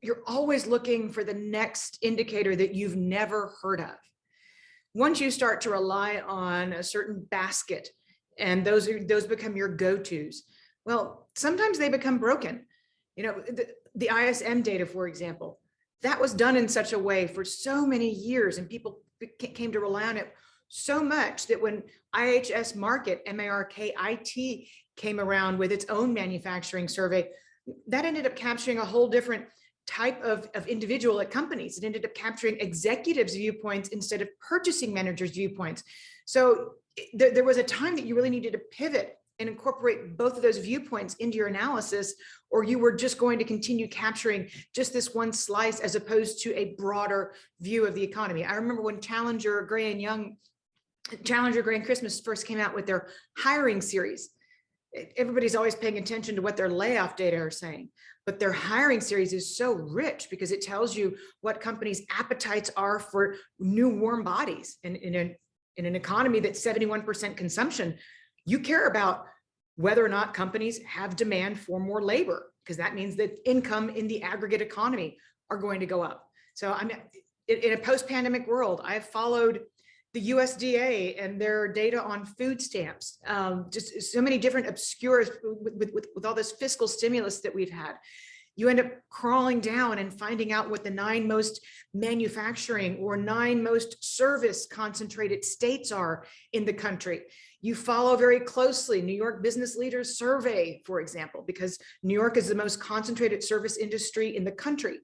you're always looking for the next indicator that you've never heard of. Once you start to rely on a certain basket and those become your go-tos, well, sometimes they become broken. You know, the ISM data, for example, that was done in such a way for so many years, and people came to rely on it so much that when IHS Markit, MARKIT, came around with its own manufacturing survey, that ended up capturing a whole different type of individual at companies. It ended up capturing executives' viewpoints instead of purchasing managers' viewpoints. So there was a time that you really needed to pivot and incorporate both of those viewpoints into your analysis, or you were just going to continue capturing just this one slice as opposed to a broader view of the economy. I remember when Challenger, Gray and Christmas first came out with their hiring series. Everybody's always paying attention to what their layoff data are saying, but their hiring series is so rich because it tells you what companies' appetites are for new warm bodies. And in an economy that's 71% consumption, you care about whether or not companies have demand for more labor, because that means that income in the aggregate economy are going to go up. So I'm in a post-pandemic world. I've followed the USDA and their data on food stamps, just so many different obscure with all this fiscal stimulus that we've had. You end up crawling down and finding out what the 9 most manufacturing or 9 most service concentrated states are in the country. You follow very closely New York Business Leaders Survey, for example, because New York is the most concentrated service industry in the country.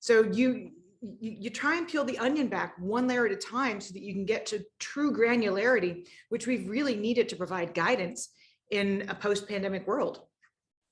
So you try and peel the onion back one layer at a time so that you can get to true granularity, which we've really needed to provide guidance in a post-pandemic world.